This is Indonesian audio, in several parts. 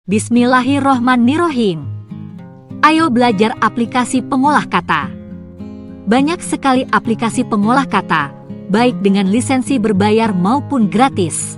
Bismillahirrohmanirrohim. Ayo belajar aplikasi pengolah kata. Banyak sekali aplikasi pengolah kata, baik dengan lisensi berbayar maupun gratis.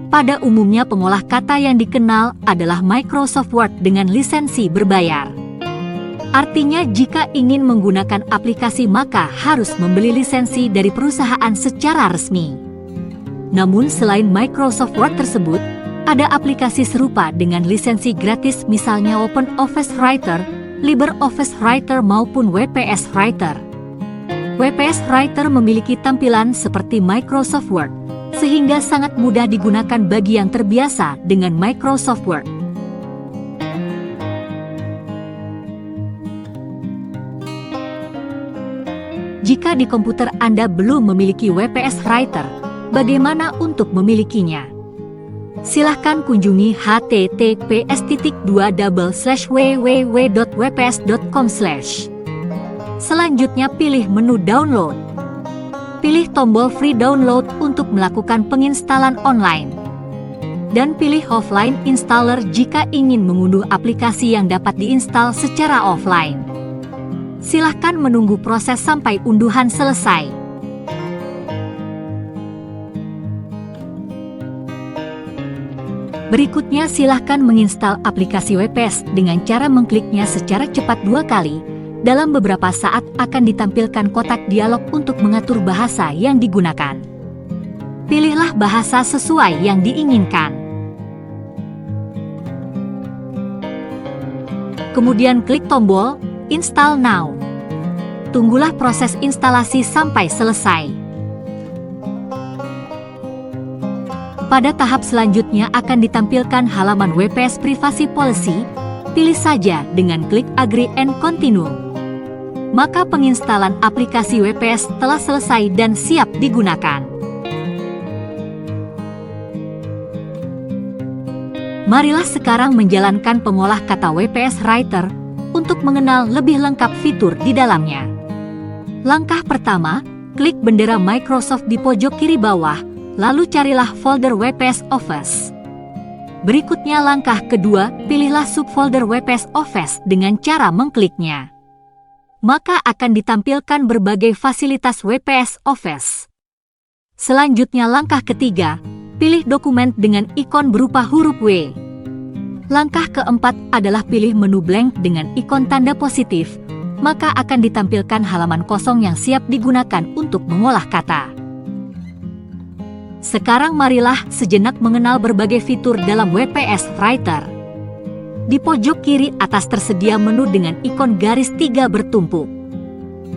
Pada umumnya pengolah kata yang dikenal adalah Microsoft Word dengan lisensi berbayar. Artinya jika ingin menggunakan aplikasi maka harus membeli lisensi dari perusahaan secara resmi. Namun selain Microsoft Word tersebut, ada aplikasi serupa dengan lisensi gratis misalnya OpenOffice Writer, LibreOffice Writer maupun WPS Writer. WPS Writer memiliki tampilan seperti Microsoft Word, sehingga sangat mudah digunakan bagi yang terbiasa dengan Microsoft Word. Jika di komputer Anda belum memiliki WPS Writer, bagaimana untuk memilikinya? Silahkan kunjungi https://www.wps.com/. Selanjutnya pilih menu download. Pilih tombol free download untuk melakukan penginstalan online. Dan pilih offline installer jika ingin mengunduh aplikasi yang dapat diinstal secara offline. Silahkan menunggu proses sampai unduhan selesai. Berikutnya silahkan menginstal aplikasi WPS dengan cara mengkliknya secara cepat 2 kali. Dalam beberapa saat akan ditampilkan kotak dialog untuk mengatur bahasa yang digunakan. Pilihlah bahasa sesuai yang diinginkan. Kemudian klik tombol Install Now. Tunggulah proses instalasi sampai selesai. Pada tahap selanjutnya akan ditampilkan halaman WPS Privacy Policy. Pilih saja dengan klik Agree and Continue. Maka penginstalan aplikasi WPS telah selesai dan siap digunakan. Marilah sekarang menjalankan pengolah kata WPS Writer untuk mengenal lebih lengkap fitur di dalamnya. Langkah pertama, klik bendera Microsoft di pojok kiri bawah, lalu carilah folder WPS Office. Berikutnya langkah kedua, pilihlah subfolder WPS Office dengan cara mengkliknya. Maka akan ditampilkan berbagai fasilitas WPS Office. Selanjutnya langkah ketiga, pilih dokumen dengan ikon berupa huruf W. Langkah keempat adalah pilih menu blank dengan ikon tanda positif, maka akan ditampilkan halaman kosong yang siap digunakan untuk mengolah kata. Sekarang marilah sejenak mengenal berbagai fitur dalam WPS Writer. Di pojok kiri atas tersedia menu dengan ikon garis 3 bertumpuk.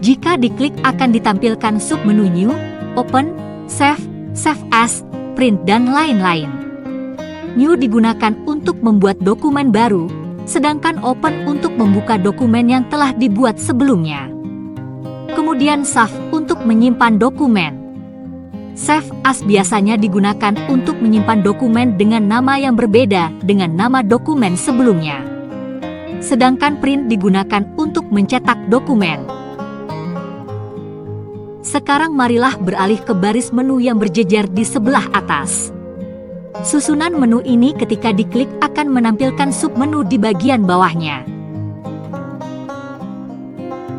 Jika diklik akan ditampilkan submenu New, Open, Save, Save As, Print dan lain-lain. New digunakan untuk membuat dokumen baru, sedangkan Open untuk membuka dokumen yang telah dibuat sebelumnya. Kemudian Save untuk menyimpan dokumen. Save As biasanya digunakan untuk menyimpan dokumen dengan nama yang berbeda dengan nama dokumen sebelumnya. Sedangkan Print digunakan untuk mencetak dokumen. Sekarang marilah beralih ke baris menu yang berjejer di sebelah atas. Susunan menu ini ketika diklik akan menampilkan submenu di bagian bawahnya.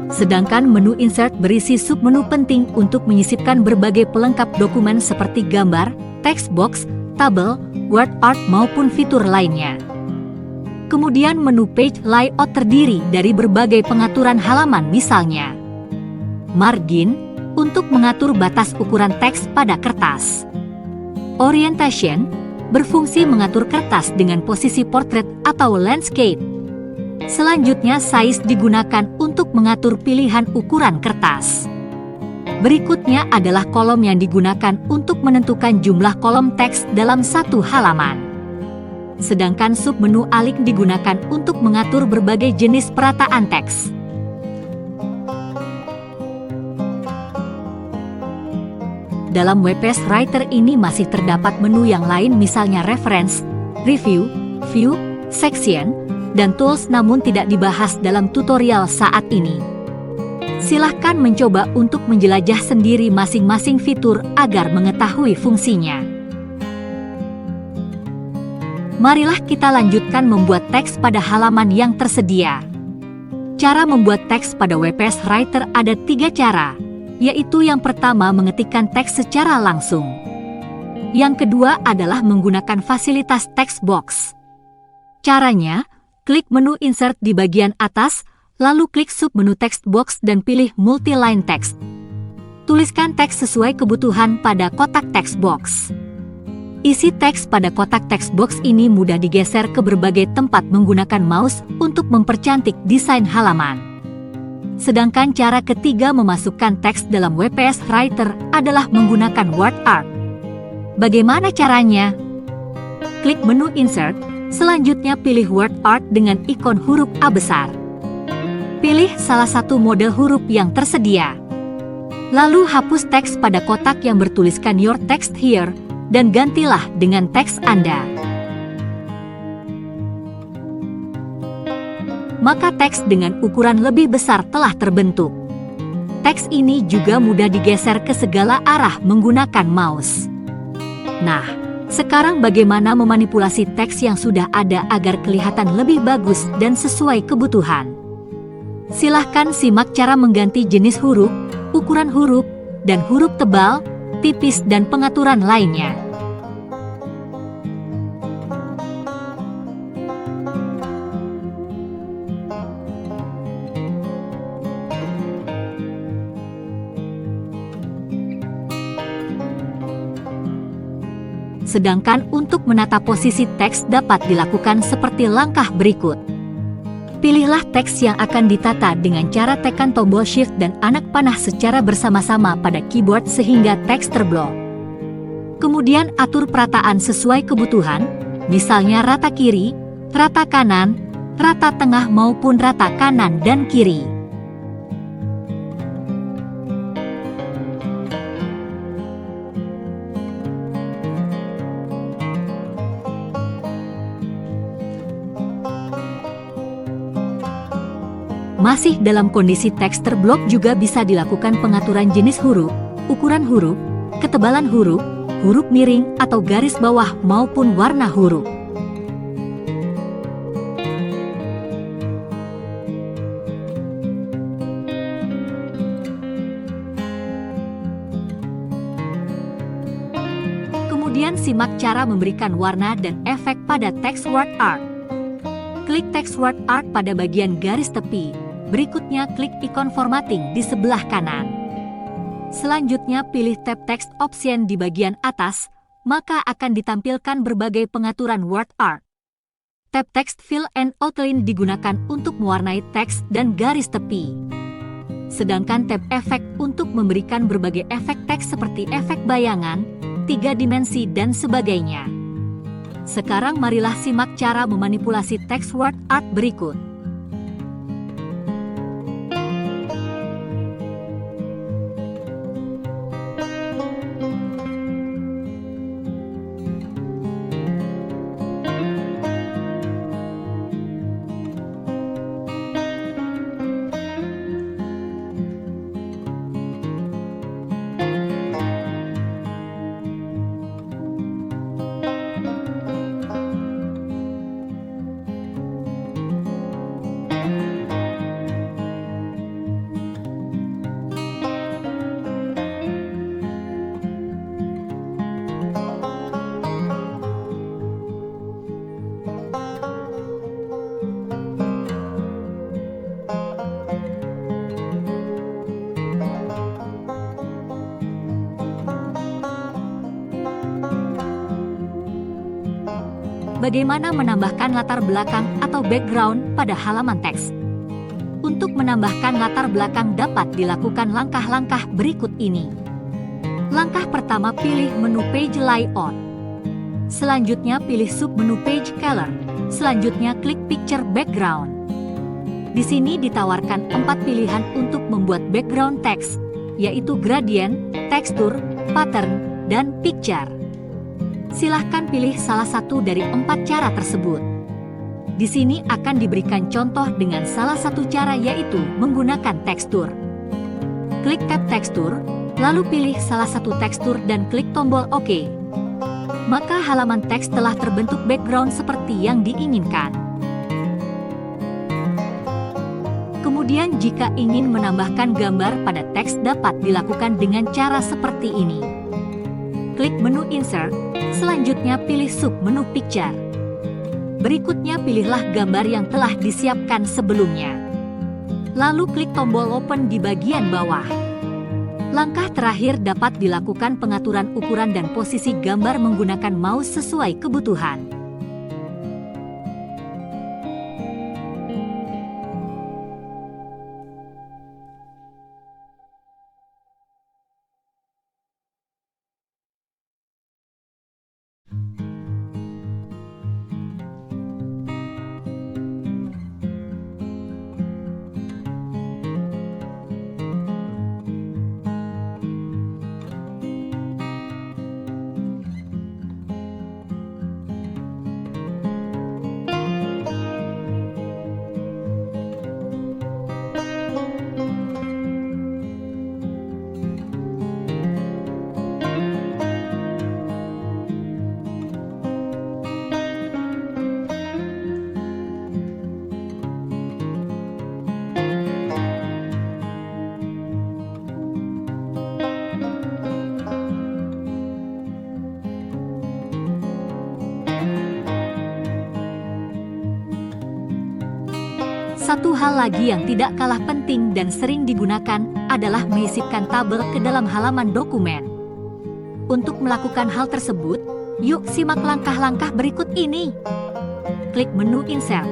Sedangkan menu Insert berisi submenu penting untuk menyisipkan berbagai pelengkap dokumen seperti gambar, text box, tabel, word art maupun fitur lainnya. Kemudian menu Page Layout terdiri dari berbagai pengaturan halaman misalnya Margin, untuk mengatur batas ukuran teks pada kertas. Orientation, berfungsi mengatur kertas dengan posisi portrait atau landscape. Selanjutnya Size digunakan untuk mengatur pilihan ukuran kertas. Berikutnya adalah kolom yang digunakan untuk menentukan jumlah kolom teks dalam satu halaman. Sedangkan submenu Alik digunakan untuk mengatur berbagai jenis perataan teks. Dalam WPS Writer ini masih terdapat menu yang lain misalnya Reference, Review, View, Section, dan Tools namun tidak dibahas dalam tutorial saat ini. Silahkan mencoba untuk menjelajah sendiri masing-masing fitur agar mengetahui fungsinya. Marilah kita lanjutkan membuat teks pada halaman yang tersedia. Cara membuat teks pada WPS Writer ada 3 cara, yaitu yang pertama mengetikkan teks secara langsung. Yang kedua adalah menggunakan fasilitas text box. Caranya, klik menu Insert di bagian atas, lalu klik submenu text box dan pilih multi-line text. Tuliskan teks sesuai kebutuhan pada kotak text box. Isi teks pada kotak text box ini mudah digeser ke berbagai tempat menggunakan mouse untuk mempercantik desain halaman. Sedangkan cara ketiga memasukkan teks dalam WPS Writer adalah menggunakan word art. Bagaimana caranya? Klik menu Insert, selanjutnya pilih word art dengan ikon huruf A besar. Pilih salah satu model huruf yang tersedia. Lalu hapus teks pada kotak yang bertuliskan Your Text Here, dan gantilah dengan teks Anda. Maka teks dengan ukuran lebih besar telah terbentuk. Teks ini juga mudah digeser ke segala arah menggunakan mouse. Nah, sekarang bagaimana memanipulasi teks yang sudah ada agar kelihatan lebih bagus dan sesuai kebutuhan? Silahkan simak cara mengganti jenis huruf, ukuran huruf, dan huruf tebal, tipis dan pengaturan lainnya. Sedangkan untuk menata posisi teks dapat dilakukan seperti langkah berikut. Pilihlah teks yang akan ditata dengan cara tekan tombol Shift dan anak panah secara bersama-sama pada keyboard sehingga teks terblok. Kemudian atur perataan sesuai kebutuhan, misalnya rata kiri, rata kanan, rata tengah maupun rata kanan dan kiri. Masih dalam kondisi teks terblok juga bisa dilakukan pengaturan jenis huruf, ukuran huruf, ketebalan huruf, huruf miring atau garis bawah maupun warna huruf. Kemudian simak cara memberikan warna dan efek pada teks word art. Klik teks word art pada bagian garis tepi. Berikutnya klik ikon formatting di sebelah kanan. Selanjutnya pilih tab text option di bagian atas, maka akan ditampilkan berbagai pengaturan word art. Tab text fill and outline digunakan untuk mewarnai teks dan garis tepi. Sedangkan tab efek untuk memberikan berbagai efek teks seperti efek bayangan, 3 dimensi dan sebagainya. Sekarang marilah simak cara memanipulasi teks word art berikut. Bagaimana menambahkan latar belakang atau background pada halaman teks? Untuk menambahkan latar belakang dapat dilakukan langkah-langkah berikut ini. Langkah pertama, pilih menu Page Layout. Selanjutnya pilih submenu Page Color. Selanjutnya klik Picture Background. Di sini ditawarkan 4 pilihan untuk membuat background teks, yaitu gradient, tekstur, pattern, dan picture. Silahkan pilih salah satu dari 4 cara tersebut. Di sini akan diberikan contoh dengan salah satu cara, yaitu menggunakan tekstur. Klik tab tekstur, lalu pilih salah satu tekstur dan klik tombol OK. maka halaman teks telah terbentuk background seperti yang diinginkan. Kemudian jika ingin menambahkan gambar pada teks dapat dilakukan dengan cara seperti ini. Klik menu Insert, selanjutnya pilih submenu Picture. Berikutnya pilihlah gambar yang telah disiapkan sebelumnya. Lalu klik tombol Open di bagian bawah. Langkah terakhir dapat dilakukan pengaturan ukuran dan posisi gambar menggunakan mouse sesuai kebutuhan. Satu hal lagi yang tidak kalah penting dan sering digunakan adalah menyisipkan tabel ke dalam halaman dokumen. Untuk melakukan hal tersebut, yuk simak langkah-langkah berikut ini. Klik menu Insert.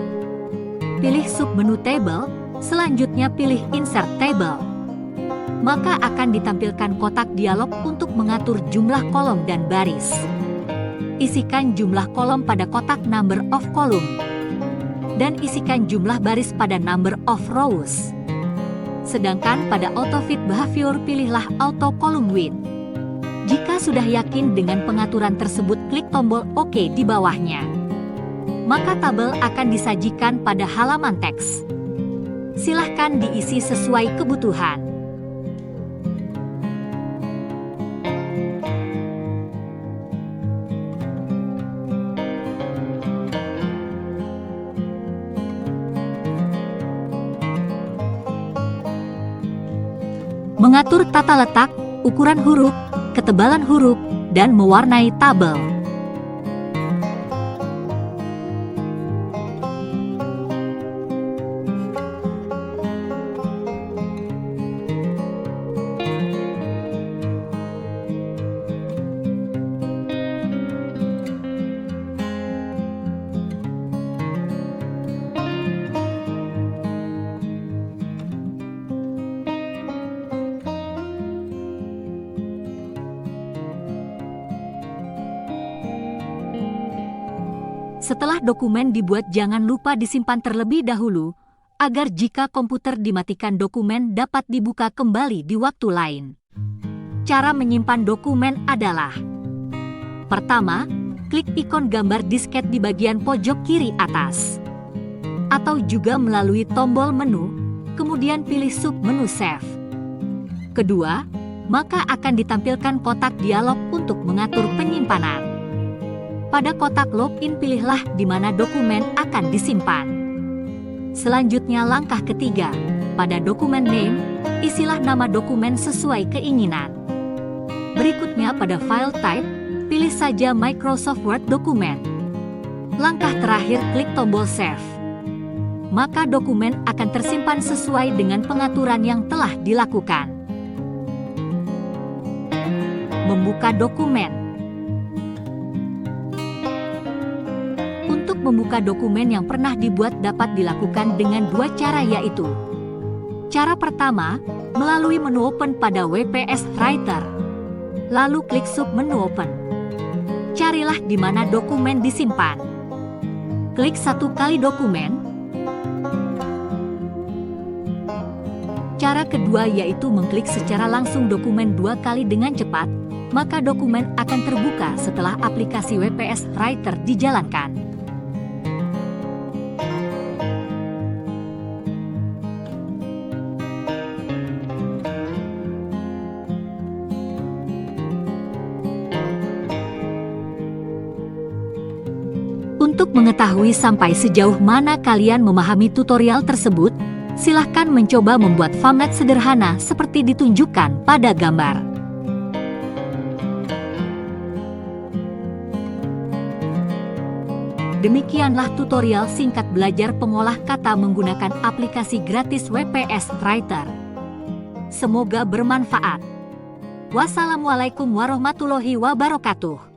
Pilih submenu Table, selanjutnya pilih Insert Table. Maka akan ditampilkan kotak dialog untuk mengatur jumlah kolom dan baris. Isikan jumlah kolom pada kotak Number of Column. Dan isikan jumlah baris pada Number of Rows. Sedangkan pada Auto Fit Behavior pilihlah Auto Column Width. Jika sudah yakin dengan pengaturan tersebut, klik tombol OK di bawahnya. Maka tabel akan disajikan pada halaman teks. Silahkan diisi sesuai kebutuhan. Mengatur tata letak, ukuran huruf, ketebalan huruf, dan mewarnai tabel. Setelah dokumen dibuat, jangan lupa disimpan terlebih dahulu, agar jika komputer dimatikan dokumen dapat dibuka kembali di waktu lain. Cara menyimpan dokumen adalah: pertama, klik ikon gambar disket di bagian pojok kiri atas. Atau juga melalui tombol menu, kemudian pilih submenu Save. Kedua, maka akan ditampilkan kotak dialog untuk mengatur penyimpanan. Pada kotak login pilihlah di mana dokumen akan disimpan. Selanjutnya langkah ketiga, pada dokumen name, isilah nama dokumen sesuai keinginan. Berikutnya pada file type, pilih saja Microsoft Word dokumen. Langkah terakhir klik tombol save. Maka dokumen akan tersimpan sesuai dengan pengaturan yang telah dilakukan. Membuka dokumen. Membuka dokumen yang pernah dibuat dapat dilakukan dengan dua cara, yaitu: cara pertama, melalui menu Open pada WPS Writer. Lalu klik submenu Open. Carilah di mana dokumen disimpan. Klik satu kali dokumen. Cara kedua yaitu mengklik secara langsung dokumen dua kali dengan cepat, maka dokumen akan terbuka setelah aplikasi WPS Writer dijalankan. Untuk mengetahui sampai sejauh mana kalian memahami tutorial tersebut, silahkan mencoba membuat format sederhana seperti ditunjukkan pada gambar. Demikianlah tutorial singkat belajar pengolah kata menggunakan aplikasi gratis WPS Writer. Semoga bermanfaat. Wassalamualaikum warahmatullahi wabarakatuh.